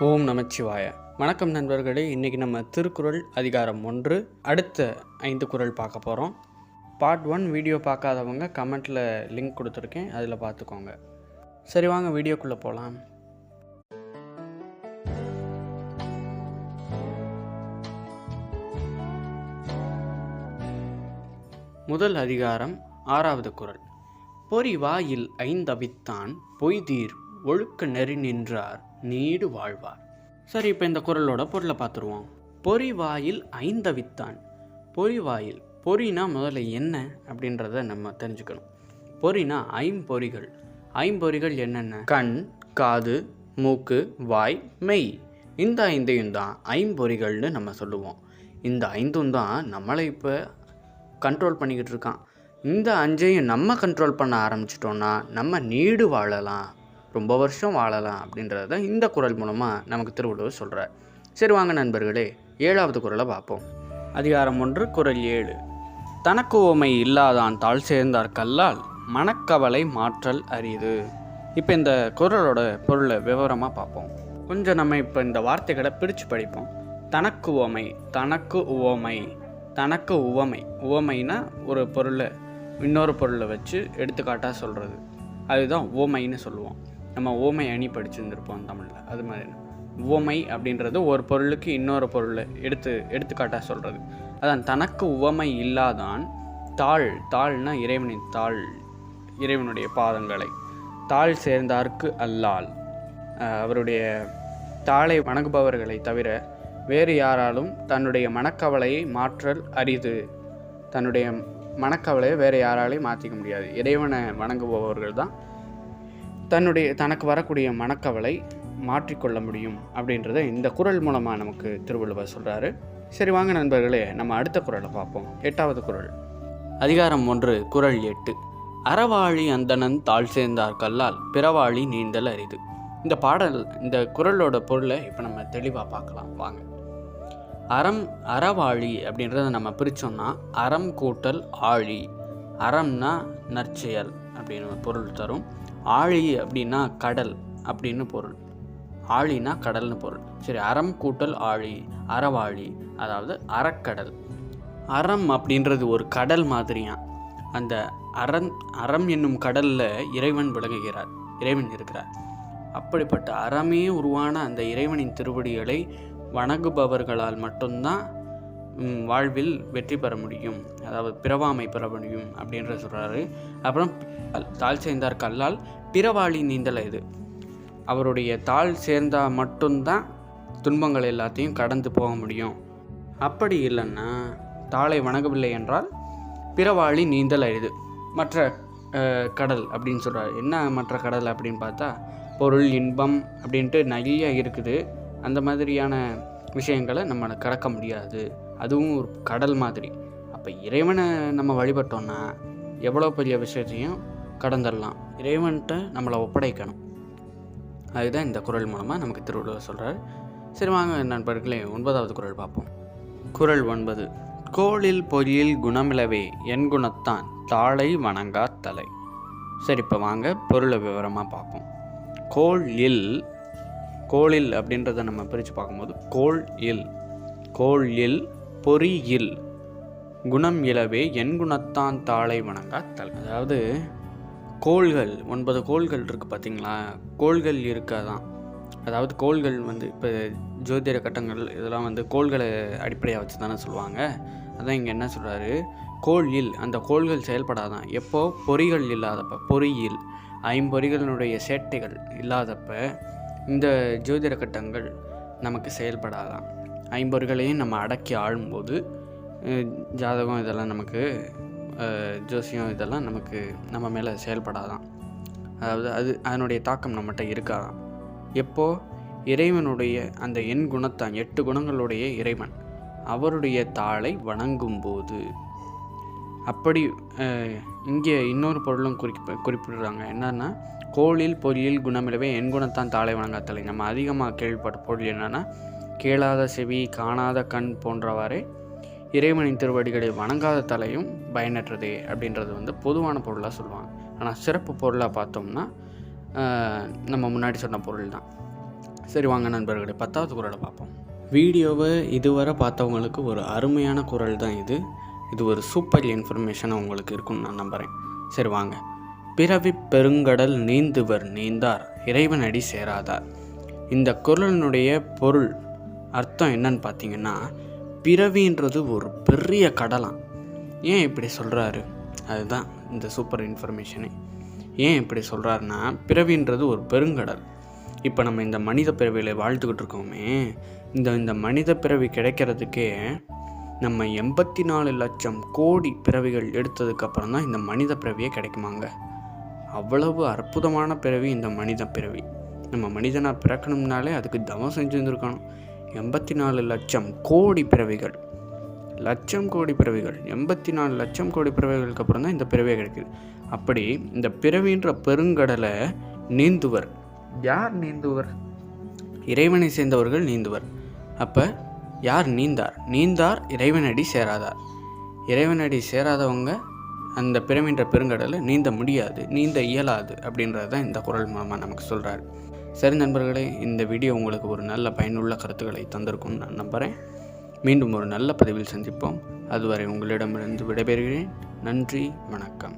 ஓம் நமச்சிவாய. வணக்கம் நண்பர்களே. இன்றைக்கி நம்ம திருக்குறள் அதிகாரம் 1 அடுத்த 5 குறள் பார்க்க போகிறோம். பார்ட் 1 வீடியோ பார்க்காதவங்க கமெண்ட்டில் லிங்க் கொடுத்துருக்கேன், அதில் பார்த்துக்கோங்க. சரி, வாங்க வீடியோக்குள்ளே போகலாம். முதல் அதிகாரம் 6வது குறள். பொறி வாயில் ஐந்தவித்தான் பொய்தீர் ஒழுக்க நெறி நின்றார் நீடு வாழ்வார். சரி, இப்போ இந்த குறளோட பொருளை பார்த்துருவோம். பொறி வாயில் ஐந்தவித்தான். பொறி வாயில், பொறினா முதல்ல என்ன அப்படின்றத நம்ம தெரிஞ்சுக்கணும். பொறினா ஐம்பொறிகள். ஐம்பொறிகள் என்னென்ன? கண், காது, மூக்கு, வாய், மெய். இந்த ஐந்தையும் தான் ஐம்பொறிகள்னு நம்ம சொல்லுவோம். இந்த ஐந்தும் தான் நம்மளை இப்போ கண்ட்ரோல் பண்ணிக்கிட்டு இருக்கான். இந்த அஞ்சையும் நம்ம கண்ட்ரோல் பண்ண ஆரம்பிச்சிட்டோன்னா நம்ம நீடு வாழலாம், ரொம்ப வருஷம் வாழலாம் அப்படின்றத இந்த குறள் மூலமாக நமக்கு திருவள்ளுவர் சொல்கிறார். சரி, வாங்க நண்பர்களே 7வது குறளை பார்ப்போம். அதிகாரம் 1 குறள் 7. தனக்கு உவமை இல்லாதான் தாழ் சேர்ந்தார் கல்லால் மனக்கவலை மாற்றல் அரிது. இப்போ இந்த குறளோட பொருளை விவரமாக பார்ப்போம். கொஞ்சம் நம்ம இப்போ இந்த வார்த்தைகளை பிரித்து படிப்போம். தனக்கு உவமை, தனக்கு உவமை, தனக்கு உவமை. உவமைனா ஒரு பொருளை இன்னொரு பொருளை வச்சு எடுத்துக்காட்டாக சொல்கிறது, அதுதான் உவமைன்னு சொல்லுவோம். நம்ம ஓமை அணி படிச்சுருந்துருப்போம் தமிழில். அது மாதிரி உவமை அப்படின்றது ஒரு பொருளுக்கு இன்னொரு பொருளை எடுத்துக்காட்டாக சொல்கிறது. அதான் தனக்கு உவமை இல்லாதான் தாழ். தாழ்னா இறைவனின் தாழ், இறைவனுடைய பாதங்களை. தாழ் சேர்ந்தார்க்கு அல்லால், அவருடைய தாளை வணங்குபவர்களை தவிர வேறு யாராலும் தன்னுடைய மனக்கவலையை மாற்றல் அரிது. தன்னுடைய மனக்கவலையை வேறு யாராலையும் மாற்றிக்க முடியாது. இறைவனை வணங்குபவர்கள் தான் தனக்கு வரக்கூடிய மனக்கவலை மாற்றிக்கொள்ள முடியும் அப்படின்றத இந்த குறள் மூலமாக நமக்கு திருவள்ளுவர் சொல்கிறாரு. சரி, வாங்க நண்பர்களே நம்ம அடுத்த குறளை பார்ப்போம். 8வது குறள். அதிகாரம் 1 குறள் 8. அறவாழி அந்தணன் தாழ் சேர்ந்தார் கல்லால் பிறவாழி நீந்தல் அரிது. இந்த குறளோட பொருளை இப்போ நம்ம தெளிவாக பார்க்கலாம் வாங்க. அறவாழி அப்படின்றத நம்ம பிரித்தோம்னா அறம் கூட்டல் ஆழி. அறம்னா நற்செயல் அப்படின்னு பொருள் தரும். ஆழி அப்படின்னா கடல் அப்படின்னு பொருள். ஆழினா கடல்னு பொருள். சரி, அறம் கூட்டல் ஆழி, அறவாழி, அதாவது அறக்கடல். அறம் அப்படின்றது ஒரு கடல் மாதிரியான். அந்த அறம் என்னும் கடலில் இறைவன் விளங்குகிறார், இறைவன் இருக்கிறார். அப்படிப்பட்ட அறமே உருவான அந்த இறைவனின் திருவடிகளை வணங்குபவர்களால் மட்டும்தான் வாழ்வில் வெற்றி பெற முடியும், அதாவது பிறவாமை பெற முடியும் அப்படின்ற சொல்கிறாரு. அப்புறம் தாழ் சேர்ந்தார் கல்லால் பிறவாழி நீந்தல் இது. அவருடைய தாழ் சேர்ந்தால் மட்டும்தான் துன்பங்கள் எல்லாத்தையும் கடந்து போக முடியும். அப்படி இல்லைன்னா தாளை வணங்கவில்லை என்றால் பிறவாழி நீந்தல் அரிது. மற்ற கடல் அப்படின்னு சொல்கிறார். என்ன மற்ற கடல் அப்படின்னு பார்த்தா பொருள், இன்பம் அப்படின்ட்டு நிறைய இருக்குது. அந்த மாதிரியான விஷயங்களை நம்ம கடக்க முடியாது. அதுவும் ஒரு கடல் மாதிரி. அப்போ இறைவனை நம்ம வழிபட்டோன்னா எவ்வளோ பெரிய விஷயத்தையும் கடந்துடலாம். இறைவன்கிட்ட நம்மளை ஒப்படைக்கணும். அதுதான் இந்த குறள் மூலமாக நமக்கு திருவள்ளுவர் சொல்கிறார். சரி, வாங்க நண்பர்களே 9வது குறள் பார்ப்போம். குறள் 9. கோளில் பொறியில் குணமிலவே என் குணத்தான் தாளை வணங்கா தலை. சரி, இப்போ வாங்க பொருளை விவரமாக பார்ப்போம். கோளில் அப்படின்றத நம்ம பிரித்து பார்க்கும்போது கோளில் பொறியில் குணம் இலவே என் குணத்தான் தாளை வணங்கா தலை. அதாவது கோள்கள் 9 கோள்கள் இருக்குது பார்த்தீங்களா? கோள்கள் இருக்காதான். அதாவது கோள்கள் இப்போ ஜோதிட கட்டங்கள் இதெல்லாம் கோள்களை அடிப்படையாக வச்சு தானே சொல்லுவாங்க. அதான் இங்கே என்ன சொல்கிறாரு, கோளில் அந்த கோள்கள் செயல்படாதான் எப்போ பொறிகள் இல்லாதப்ப. பொறியில் ஐம்பொறிகளினுடைய சேட்டைகள் இல்லாதப்ப இந்த ஜோதிட கட்டங்கள் நமக்கு செயல்படாதான். ஐம்பொறிகளையும் நம்ம அடக்கி ஆளும்போது ஜாதகம் இதெல்லாம் நமக்கு, ஜோசியம் இதெல்லாம் நமக்கு நம்ம மேலே செயல்படாதான். அதாவது அதனுடைய தாக்கம் நம்மகிட்ட இருக்காதான் எப்போ இறைவனுடைய அந்த எண் குணத்தான் 8 குணங்களுடைய இறைவன் அவருடைய தாளை வணங்கும்போது. அப்படி இங்கே இன்னொரு பொருளும் குறிப்பிடுறாங்க. என்னன்னா கோளில் பொறியில் குணமிலவே என் குணத்தான் தாளை வணங்காத்தலை. நம்ம அதிகமாக கேள்விப்பட்ட பொருள் என்னென்னா கேளாத செவி, காணாத கண் போன்றவாறே இறைவனின் திருவடிகளை வணங்காத தலையும் பயனற்றதே அப்படின்றது பொதுவான பொருளாக சொல்லுவாங்க. ஆனால் சிறப்பு பொருளாக பார்த்தோம்னா நம்ம முன்னாடி சொன்ன பொருள் தான். சரி வாங்க நண்பர்களே, 10வது குறளை பார்ப்போம். வீடியோவை இதுவரை பார்த்தவங்களுக்கு ஒரு அருமையான குறள் தான் இது. இது ஒரு சூப்பர் இன்ஃபர்மேஷனாக உங்களுக்கு இருக்குன்னு நான் நம்புகிறேன். சரி வாங்க. பிறவி பெருங்கடல் நீந்துவர் நீந்தார் இறைவனடி சேராதார். இந்த குறளினுடைய பொருள் அர்த்தம் என்னன்னு பார்த்தீங்கன்னா, பிறவின்றது ஒரு பெரிய கடலாம். ஏன் இப்படி சொல்கிறாரு? அதுதான் இந்த சூப்பர் இன்ஃபர்மேஷனே. ஏன் இப்படி சொல்கிறாருன்னா, பிறவின்றது ஒரு பெருங்கடல். இப்போ நம்ம இந்த மனித பிறவியில் வாழ்த்துக்கிட்டு இருக்கோமே, இந்த மனித பிறவி கிடைக்கிறதுக்கே நம்ம 84 லட்சம் கோடி பிறவிகள் எடுத்ததுக்கப்புறம் தான் இந்த மனித பிறவியே கிடைக்குமாங்க. அவ்வளவு அற்புதமான பிறவி இந்த மனித பிறவி. நம்ம மனிதனாக பிறக்கணும்னாலே அதுக்கு தவம் செஞ்சுருந்துருக்கணும். 84 லட்சம் கோடி பிறவிகள், லட்சம் கோடி பிறவிகள், 84 லட்சம் கோடி பிறவிகளுக்கு அப்புறம் தான் இந்த பிறவியே கிடைக்குது. அப்படி இந்த பிறவின்ற பெருங்கடலை நீந்துவர். யார் நீந்துவர்? இறைவனை சேர்ந்தவர்கள் நீந்துவர். அப்போ யார் நீந்தார்? நீந்தார் இறைவனடி சேராதார். இறைவனடி சேராதவங்க அந்த பிறவின்ற பெருங்கடலை நீந்த முடியாது, நீந்த இயலாது அப்படின்றது தான் இந்த குறள் மூலமாக நமக்கு சொல்கிறார். சரி நண்பர்களே, இந்த வீடியோ உங்களுக்கு ஒரு நல்ல பயனுள்ள கருத்துக்களை தந்திருக்கும்னு நான் நம்புகிறேன். மீண்டும் ஒரு நல்ல பதிவில் சந்திப்போம். அதுவரை உங்களிடமிருந்து விடைபெறுகிறேன். நன்றி, வணக்கம்.